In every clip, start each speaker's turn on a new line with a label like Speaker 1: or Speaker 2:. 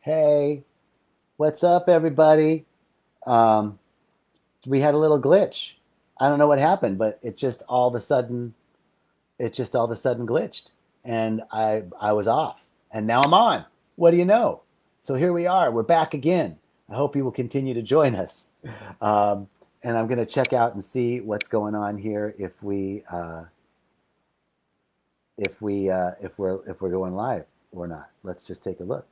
Speaker 1: Hey, what's up, everybody? Um, we had a little glitch. I don't know what happened, but it just all of a sudden glitched, and I was off, and now I'm on. What do you know? So here we are. We're back again. I hope you will continue to join us. Um, and I'm going to check out and see what's going on here if we're going live or not. Let's just take a look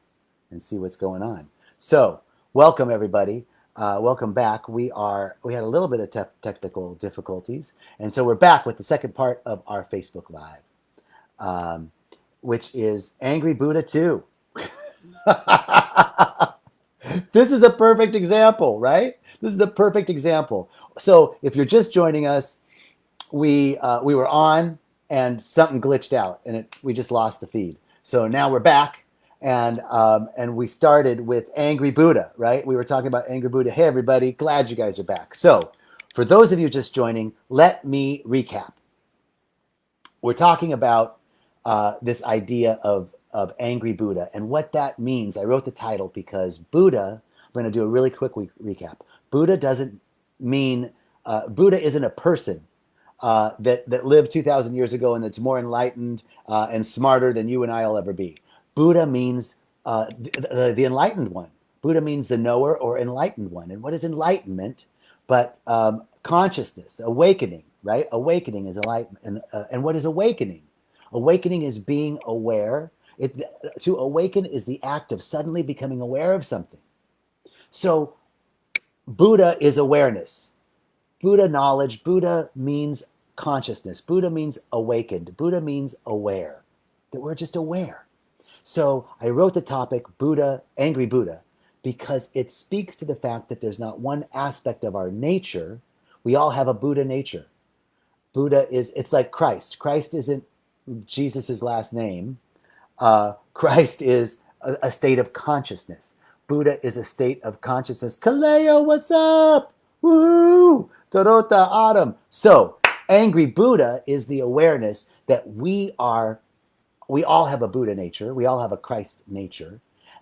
Speaker 1: and see what's going on. So, welcome everybody. Welcome back. We had a little bit of technical difficulties, and so we're back with the second part of our Facebook Live, um, which is Angry Buddha 2. This is a perfect example, right? This is a perfect example. So, if you're just joining us, we were on and something glitched out and we just lost the feed. So now we're back and we started with Angry Buddha, right? We were talking about Angry Buddha. Hey everybody, glad you guys are back. So for those of you just joining, let me recap. We're talking about this idea of Angry Buddha and what that means. I wrote the title because Buddha, I'm going to do a really quick recap. Buddha doesn't mean, Buddha isn't a person that lived 2,000 years ago and that's more enlightened and smarter than you and I will ever be. Buddha means the enlightened one. Buddha means the knower or enlightened one. And what is enlightenment but consciousness, awakening, right? Awakening is enlightenment. And what is awakening? Awakening is being aware. To awaken is the act of suddenly becoming aware of something. So Buddha is awareness. Buddha knowledge, Buddha means consciousness. Buddha means awakened. Buddha means aware, that we're just aware. So I wrote the topic Buddha, Angry Buddha, because it speaks to the fact that there's not one aspect of our nature. We all have a Buddha nature. It's like Christ. Christ isn't Jesus's last name. Christ is a state of consciousness. Buddha is a state of consciousness. Kaleo, what's up? Woo! Torota Autumn. So, Angry Buddha is the awareness that we all have a Buddha nature, we all have a Christ nature,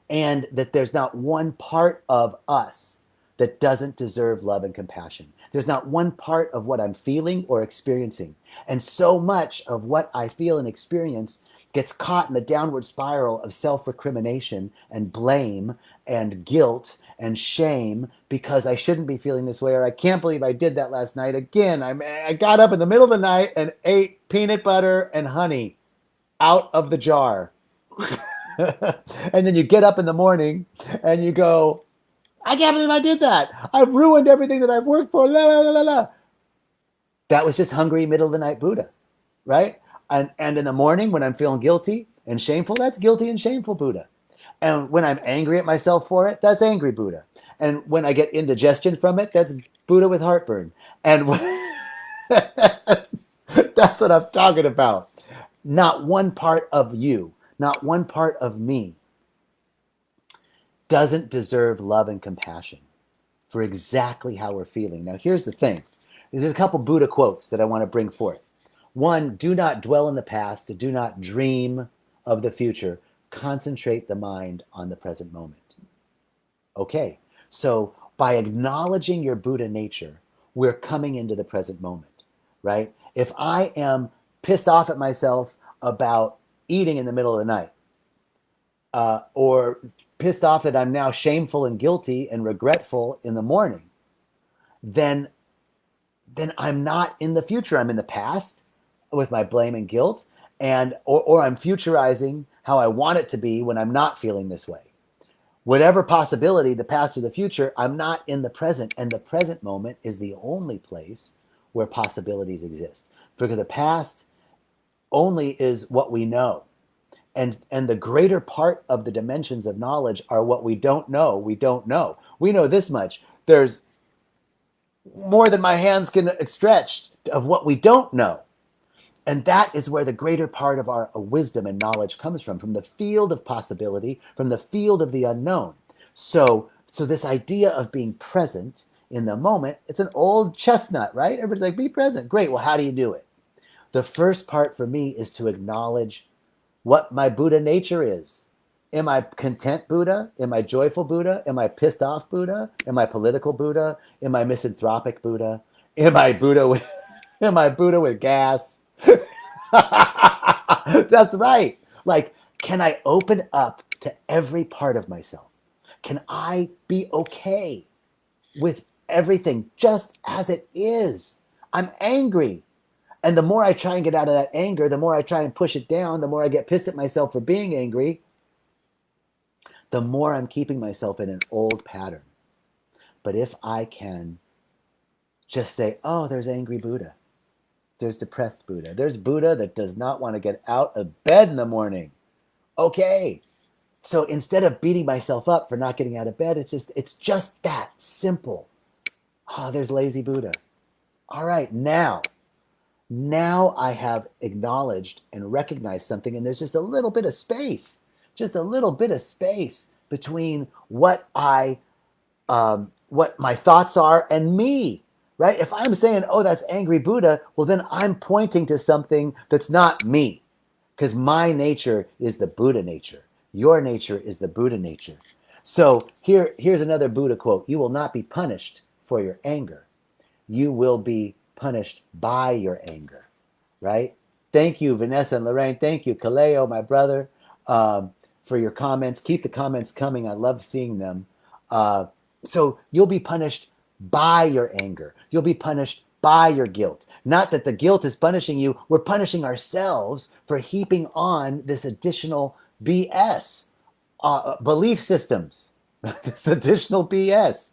Speaker 1: and that there's not one part of us that doesn't deserve love and compassion. There's not one part of what I'm feeling or experiencing. And so much of what I feel and experience gets caught in the downward spiral of self-recrimination and blame and guilt and shame because I shouldn't be feeling this way, or I can't believe I did that last night again. I got up in the middle of the night and ate peanut butter and honey out of the jar. And then you get up in the morning and you go, I can't believe I did that. I've ruined everything that I've worked for. La, la, la, la, la. That was just hungry middle of the night Buddha, right? And in the morning when I'm feeling guilty and shameful, that's guilty and shameful Buddha. And when I'm angry at myself for it, that's angry Buddha. And when I get indigestion from it, that's Buddha with heartburn. And that's what I'm talking about. Not one part of you, not one part of me doesn't deserve love and compassion for exactly how we're feeling. Now, here's the thing. There's a couple Buddha quotes that I want to bring forth. One, do not dwell in the past, do not dream of the future. Concentrate the mind on the present moment. Okay, so by acknowledging your Buddha nature, we're coming into the present moment, right? If I am pissed off at myself about eating in the middle of the night, or pissed off that I'm now shameful and guilty and regretful in the morning, then I'm not in the future. I'm in the past with my blame and guilt, and or I'm futurizing how I want it to be when I'm not feeling this way. Whatever possibility, the past or the future, I'm not in the present, and the present moment is the only place where possibilities exist. Because the past only is what we know. And the greater part of the dimensions of knowledge are what we don't know. We don't know. We know this much. There's more than my hands can stretch of what we don't know. And that is where the greater part of our wisdom and knowledge comes from the field of possibility, from the field of the unknown. So this idea of being present in the moment, it's an old chestnut, right? Everybody's like, be present. Great. Well, how do you do it? The first part for me is to acknowledge what my Buddha nature is. Am I content Buddha? Am I joyful Buddha? Am I pissed off Buddha? Am I political Buddha? Am I misanthropic Buddha? Am I Buddha with am I Buddha with gas? That's right. Like, can I open up to every part of myself? Can I be okay with everything just as it is? I'm angry. And the more I try and get out of that anger, the more I try and push it down, the more I get pissed at myself for being angry, the more I'm keeping myself in an old pattern. But if I can just say, oh, there's angry Buddha, there's depressed Buddha, there's Buddha that does not want to get out of bed in the morning. Okay. So instead of beating myself up for not getting out of bed, it's just that simple. Oh, there's lazy Buddha. All right, now I have acknowledged and recognized something, and there's just a little bit of space between what my thoughts are and me, right? If I'm saying, oh, that's angry Buddha, well, then I'm pointing to something that's not me, because my nature is the Buddha nature. Your nature is the Buddha nature. So here's another Buddha quote: "You will not be punished for your anger. You will be punished by your anger." Right? Thank you, Vanessa and Lorraine. Thank you, Kaleo, my brother, for your comments. Keep the comments coming. I love seeing them. So you'll be punished by your anger. You'll be punished by your guilt. Not that the guilt is punishing you. We're punishing ourselves for heaping on this additional BS, belief systems, this additional BS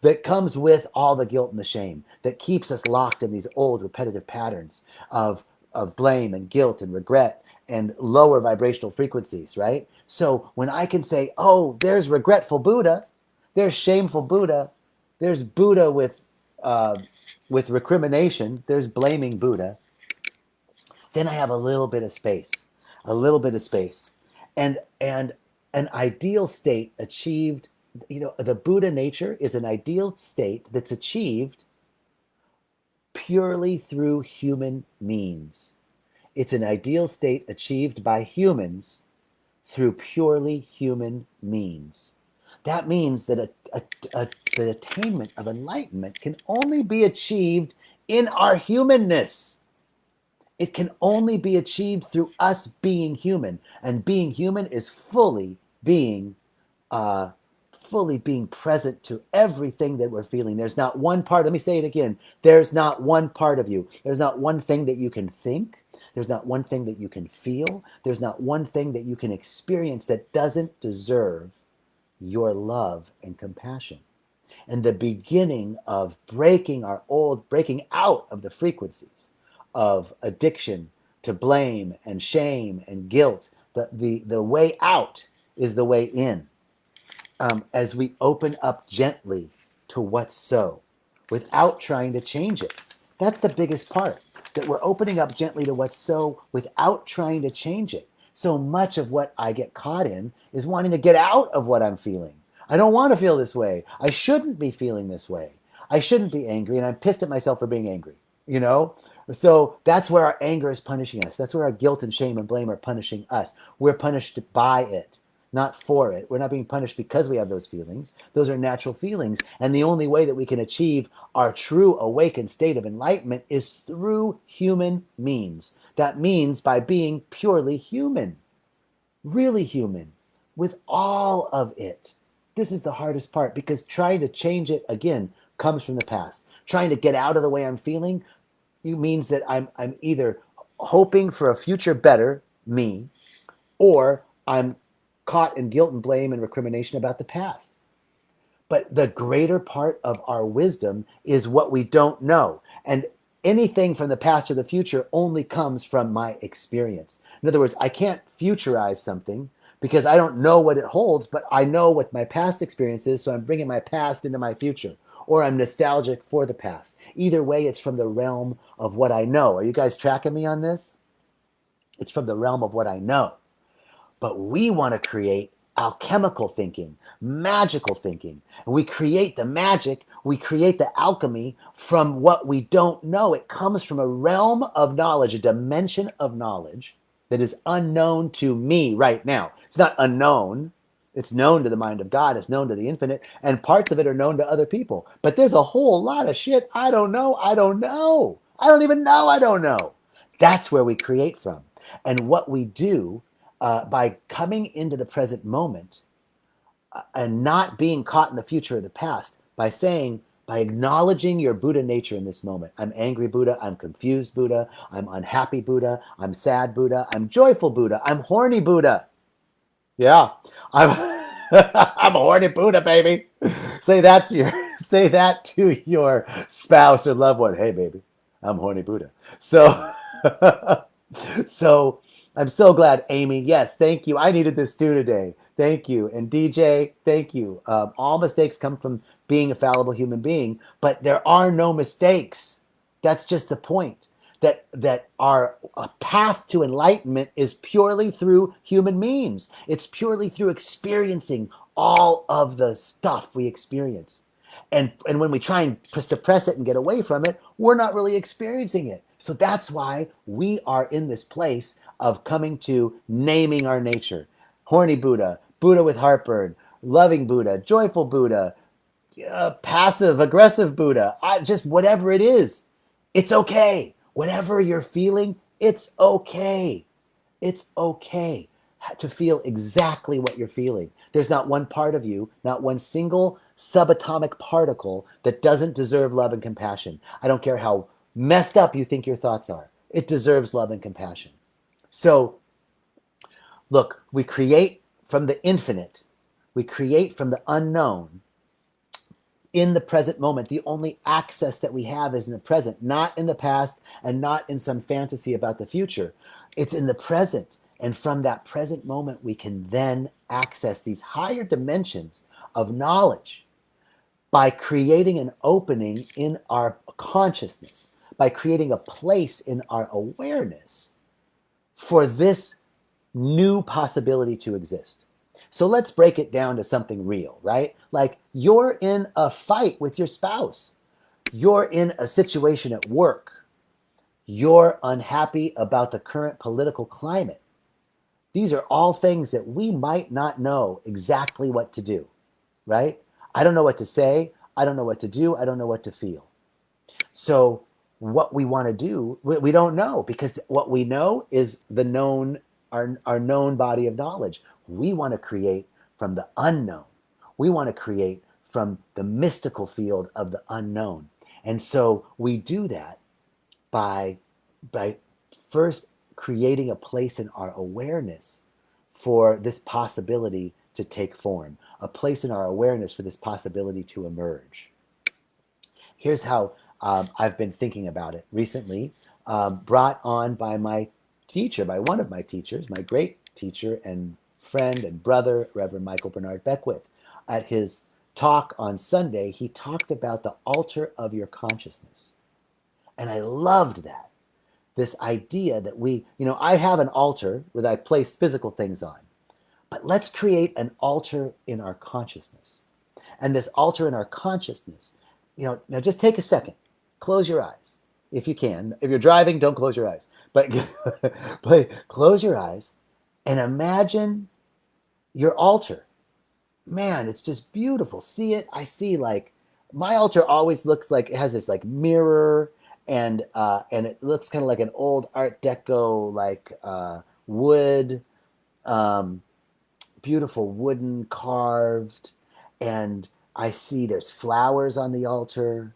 Speaker 1: that comes with all the guilt and the shame that keeps us locked in these old repetitive patterns of blame and guilt and regret and lower vibrational frequencies, right? So when I can say, oh, there's regretful Buddha, there's shameful Buddha, there's Buddha with recrimination, there's blaming Buddha, then I have a little bit of space, a little bit of space. And an ideal state achieved, the Buddha nature is an ideal state that's achieved purely through human means. It's an ideal state achieved by humans through purely human means. That means that the attainment of enlightenment can only be achieved in our humanness. It can only be achieved through us being human, and being human is uh, fully being present to everything that we're feeling. There's not one part. Let me say it again. There's not one part of you. There's not one thing that you can think. There's not one thing that you can feel. There's not one thing that you can experience that doesn't deserve your love and compassion. And the beginning of breaking out of the frequencies of addiction to blame and shame and guilt, the way out is the way in. As we open up gently to what's so without trying to change it. That's the biggest part, that we're opening up gently to what's so without trying to change it. So much of what I get caught in is wanting to get out of what I'm feeling. I don't want to feel this way. I shouldn't be feeling this way. I shouldn't be angry, and I'm pissed at myself for being angry, you know? So that's where our anger is punishing us. That's where our guilt and shame and blame are punishing us. We're punished by it, not for it. We're not being punished because we have those feelings. Those are natural feelings. And the only way that we can achieve our true awakened state of enlightenment is through human means. That means by being purely human, really human, with all of it. This is the hardest part, because trying to change it, again, comes from the past. Trying to get out of the way I'm feeling means that I'm either hoping for a future better me, or I'm caught in guilt and blame and recrimination about the past. But the greater part of our wisdom is what we don't know. And anything from the past or the future only comes from my experience. In other words, I can't futurize something because I don't know what it holds, but I know what my past experience is, so I'm bringing my past into my future. Or I'm nostalgic for the past. Either way, it's from the realm of what I know. Are you guys tracking me on this? It's from the realm of what I know. But we want to create alchemical thinking, magical thinking. And we create the magic, we create the alchemy from what we don't know. It comes from a realm of knowledge, a dimension of knowledge that is unknown to me right now. It's not unknown. It's known to the mind of God. It's known to the infinite. And parts of it are known to other people. But there's a whole lot of shit I don't know. I don't know. I don't even know. I don't know. That's where we create from. And what we do by coming into the present moment and not being caught in the future or the past, by saying, by acknowledging your Buddha nature in this moment. I'm angry Buddha. I'm confused Buddha. I'm unhappy Buddha. I'm sad Buddha. I'm joyful Buddha. I'm horny Buddha. Yeah, I'm I'm a horny Buddha, baby. Say that to your say that to your spouse or loved one. Hey, baby, I'm horny Buddha. So so I'm so glad, Amy. Yes, thank you. I needed this too today. Thank you. And DJ, thank you. All mistakes come from being a fallible human being, but there are no mistakes. That's just the point. That our path to enlightenment is purely through human means. It's purely through experiencing all of the stuff we experience. And when we try and suppress it and get away from it, we're not really experiencing it. So that's why we are in this place of coming to naming our nature. Horny Buddha, Buddha with heartburn, loving Buddha, joyful Buddha, passive aggressive Buddha, just whatever it is, it's okay. Whatever you're feeling, it's okay. It's okay to feel exactly what you're feeling. There's not one part of you, not one single subatomic particle that doesn't deserve love and compassion. I don't care how messed up you think your thoughts are. It deserves love and compassion. So, look, we create from the infinite. We create from the unknown in the present moment. The only access that we have is in the present, not in the past and not in some fantasy about the future. It's in the present. And from that present moment, we can then access these higher dimensions of knowledge by creating an opening in our consciousness, by creating a place in our awareness for this new possibility to exist. So let's break it down to something real, right? Like you're in a fight with your spouse. You're in a situation at work. You're unhappy about the current political climate. These are all things that we might not know exactly what to do, right? I don't know what to say. I don't know what to do. I don't know what to feel. So what we want to do, we don't know, because what we know is the known, our known body of knowledge. We want to create from the unknown. We want to create from the mystical field of the unknown. And so we do that by first creating a place in our awareness for this possibility to take form, a place in our awareness for this possibility to emerge. Here's how I've been thinking about it recently, brought on by my teacher, by one of my teachers, my great teacher and friend and brother, Reverend Michael Bernard Beckwith. At his talk on Sunday, he talked about the altar of your consciousness. And I loved that. This idea that I have an altar that I place physical things on, but let's create an altar in our consciousness. And this altar in our consciousness, now just take a second, close your eyes if you can. If you're driving, don't close your eyes, but close your eyes and imagine your altar. Man, it's just beautiful. See it? I see, like, my altar always looks like it has this like mirror, and it looks kind of like an old Art Deco, like wood, beautiful wooden carved, and I see there's flowers on the altar,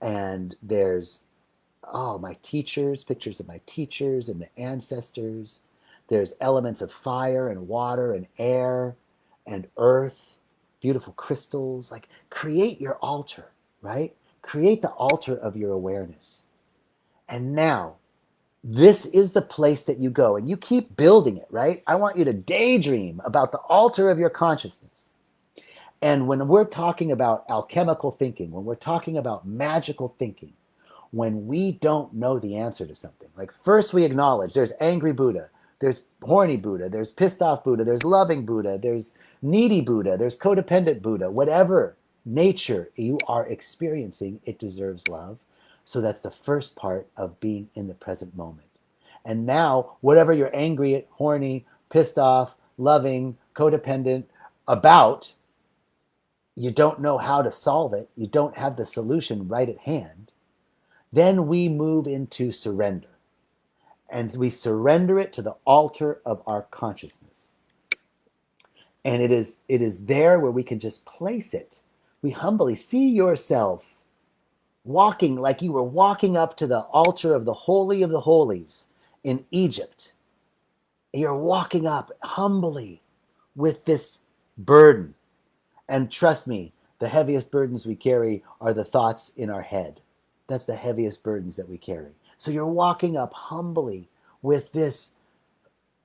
Speaker 1: and there's my teachers, pictures of my teachers and the ancestors. There's elements of fire and water and air and earth, beautiful crystals. Like, create your altar, right? Create the altar of your awareness. And now, this is the place that you go, and you keep building it, right? I want you to daydream about the altar of your consciousness. And when we're talking about alchemical thinking, when we're talking about magical thinking, when we don't know the answer to something, like, first we acknowledge there's angry Buddha, there's horny Buddha, there's pissed off Buddha, there's loving Buddha, there's needy Buddha, there's codependent Buddha. Whatever nature you are experiencing, it deserves love. So that's the first part of being in the present moment. And now, whatever you're angry, horny, pissed off, loving, codependent about, you don't know how to solve it, you don't have the solution right at hand, then we move into surrender. And we surrender it to the altar of our consciousness. And it is there where we can just place it. We humbly see yourself walking like you were walking up to the altar of the Holy of the Holies in Egypt. You're walking up humbly with this burden. And trust me, the heaviest burdens we carry are the thoughts in our head. That's the heaviest burdens that we carry. So you're walking up humbly with this,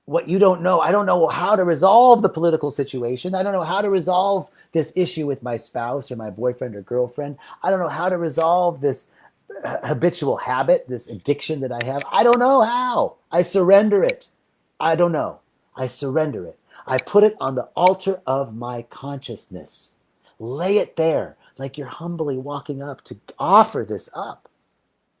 Speaker 1: what you don't know. I don't know how to resolve the political situation. I don't know how to resolve this issue with my spouse or my boyfriend or girlfriend. I don't know how to resolve this habitual habit, this addiction that I have. I don't know how. I surrender it. I don't know. I surrender it. I put it on the altar of my consciousness. Lay it there like you're humbly walking up to offer this up.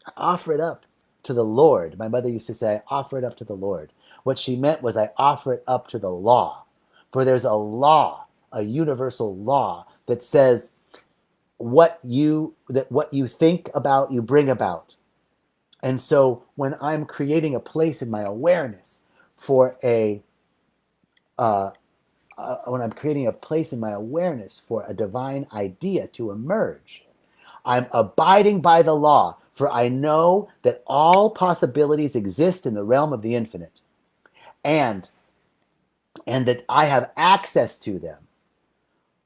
Speaker 1: I offer it up to the Lord. My mother used to say, I offer it up to the Lord. What she meant was, I offer it up to the law. For there's a law, a universal law that says what you think about, you bring about. And so when I'm creating a place in my awareness for when I'm creating a place in my awareness for a divine idea to emerge, I'm abiding by the law, for I know that all possibilities exist in the realm of the infinite, and that I have access to them.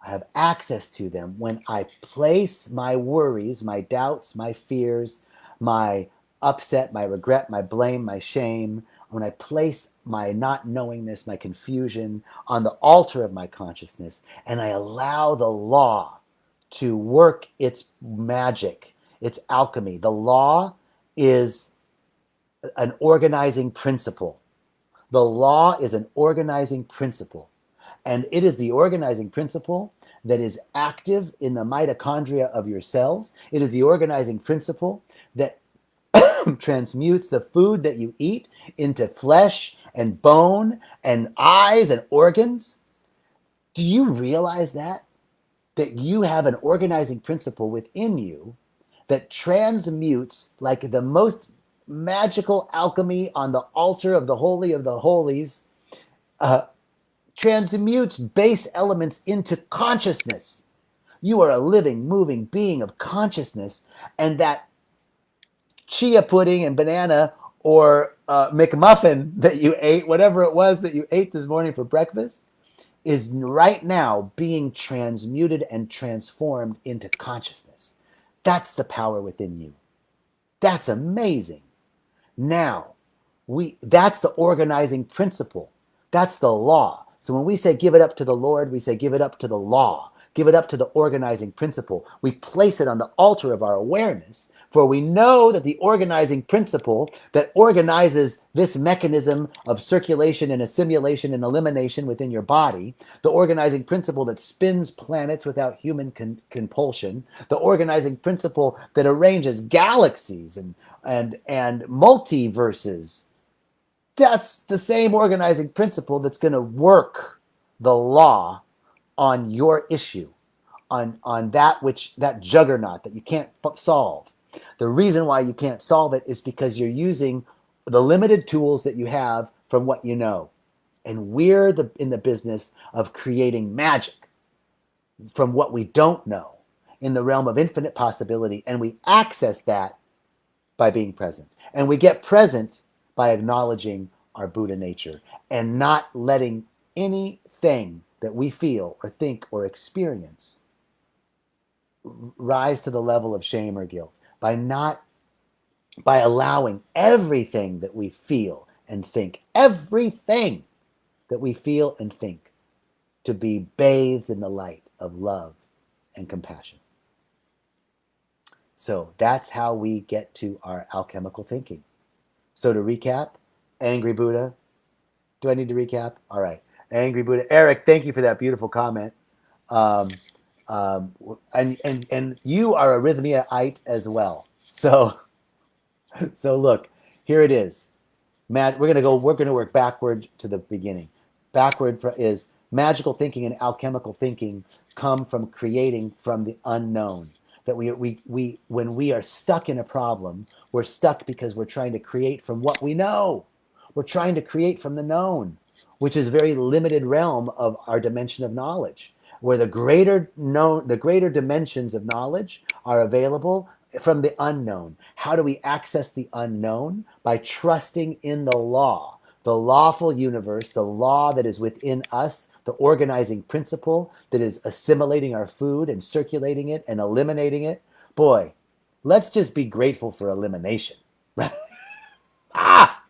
Speaker 1: I have access to them when I place my worries, my doubts, my fears, my upset, my regret, my blame, my shame, when I place my not knowingness, my confusion on the altar of my consciousness, and I allow the law to work its magic, its alchemy. The law is an organizing principle. The law is an organizing principle. And it is the organizing principle that is active in the mitochondria of your cells. It is the organizing principle that transmutes the food that you eat into flesh and bone and eyes and organs. Do you realize that? That you have an organizing principle within you that transmutes, like the most magical alchemy on the altar of the Holy of the Holies, uh, transmutes base elements into consciousness. You are a living, moving being of consciousness, and that chia pudding and banana or McMuffin that you ate, whatever it was that you ate this morning for breakfast, is right now being transmuted and transformed into consciousness. That's the power within you. That's amazing. Now, that's the organizing principle. That's the law. So when we say give it up to the Lord, we say give it up to the law. Give it up to the organizing principle. We place it on the altar of our awareness, for we know that the organizing principle that organizes this mechanism of circulation and assimilation and elimination within your body, the organizing principle that spins planets without human compulsion, the organizing principle that arranges galaxies and multiverses, that's the same organizing principle that's going to work the law on your issue, on that juggernaut that you can't solve. The reason why you can't solve it is because you're using the limited tools that you have from what you know. And we're in the business of creating magic from what we don't know in the realm of infinite possibility. And we access that by being present. And we get present by acknowledging our Buddha nature and not letting anything that we feel or think or experience rise to the level of shame or guilt, by allowing everything that we feel and think, everything that we feel and think, to be bathed in the light of love and compassion. So that's how we get to our alchemical thinking. So to recap, angry Buddha. Do I need to recap? All right. Angry Buddha. Eric, thank you for that beautiful comment. Um, and you are a Rhythmia-ite as well. So look, here it is. We're going to work backward to the beginning. Is magical thinking and alchemical thinking come from creating from the unknown. That we when we are stuck in a problem, we're stuck because we're trying to create from what we know. We're trying to create from the known, which is a very limited realm of our dimension of knowledge, where the greater dimensions of knowledge are available from the unknown. How do we access the unknown? By trusting in the lawful universe, the law that is within us, the organizing principle that is assimilating our food and circulating it and eliminating it. Boy, let's just be grateful for elimination. Ah!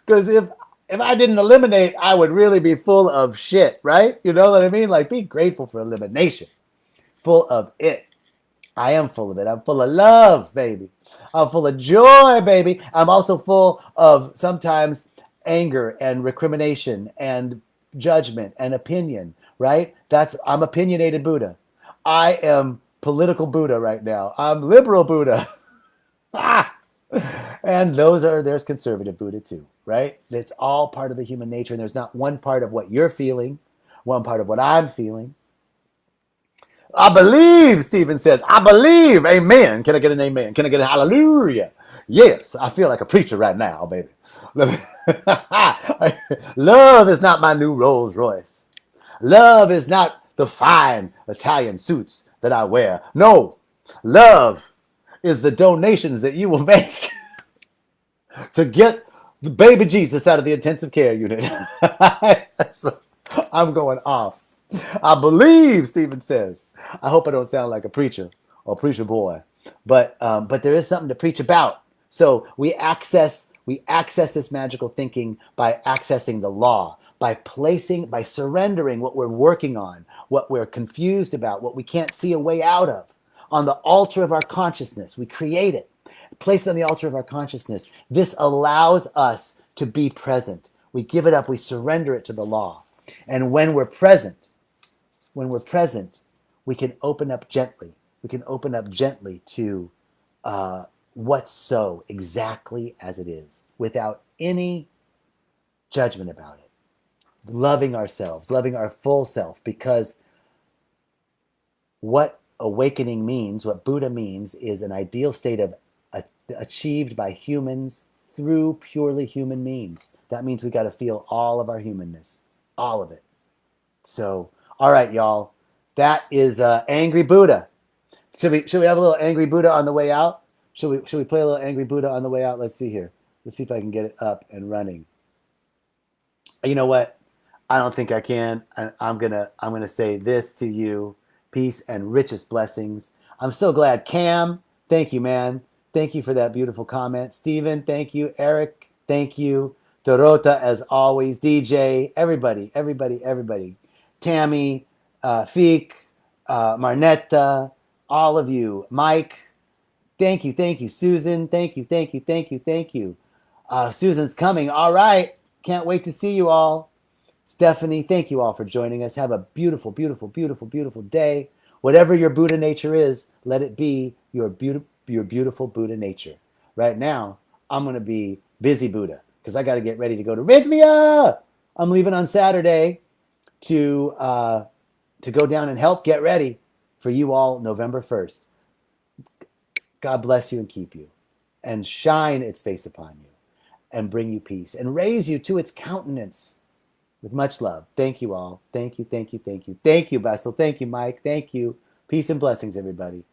Speaker 1: Because if I didn't eliminate, I would really be full of shit, right? You know what I mean? Like, be grateful for elimination. Full of it. I am full of it. I'm full of love, baby. I'm full of joy, baby. I'm also full of sometimes anger and recrimination and judgment and opinion, right? I'm opinionated Buddha. I am political Buddha right now. I'm liberal Buddha. Ah! And there's conservative Buddha too, right? It's all part of the human nature, and there's not one part of what you're feeling, one part of what I'm feeling. I believe, Stephen says. I believe. Amen. Can I get an amen? Can I get a hallelujah? Yes, I feel like a preacher right now, baby. Love is not my new Rolls Royce. Love is not the fine Italian suits that I wear. No, love is the donations that you will make to get the baby Jesus out of the intensive care unit. So, I'm going off. I believe, Stephen says. I hope I don't sound like a preacher or preacher boy, but there is something to preach about. So we access this magical thinking by accessing the law, by surrendering what we're working on, what we're confused about, what we can't see a way out of, on the altar of our consciousness. We create it, place it on the altar of our consciousness. This allows us to be present. We give it up. We surrender it to the law, and when we're present, we can open up gently. We can open up gently to what's so exactly as it is without any judgment about it. Loving ourselves, loving our full self, because what awakening means, what Buddha means, is an ideal state of achieved by humans through purely human means. That means we got to feel all of our humanness, all of it. So, all right, y'all. That is Angry Buddha. Should we have a little Angry Buddha on the way out? Should we play a little Angry Buddha on the way out? Let's see here. Let's see if I can get it up and running. You know what? I don't think I can. I'm gonna say this to you: peace and richest blessings. I'm so glad, Cam. Thank you, man. Thank you for that beautiful comment, Stephen. Thank you, Eric. Thank you, Dorota, as always. DJ, everybody. Tammy, Feek, Marnetta, all of you. Mike, thank you. Susan, thank you. Susan's coming. All right. Can't wait to see you all. Stephanie, thank you all for joining us. Have a beautiful, beautiful, beautiful, beautiful day. Whatever your Buddha nature is, let it be your beautiful Buddha nature. Right now, I'm going to be busy Buddha because I got to get ready to go to Rhythmia. I'm leaving on Saturday to go down and help get ready for you all November 1st. God bless you and keep you, and shine its face upon you, and bring you peace, and raise you to its countenance with much love. Thank you all. Thank you. Thank you, Basil. Thank you, Mike. Thank you. Peace and blessings, everybody.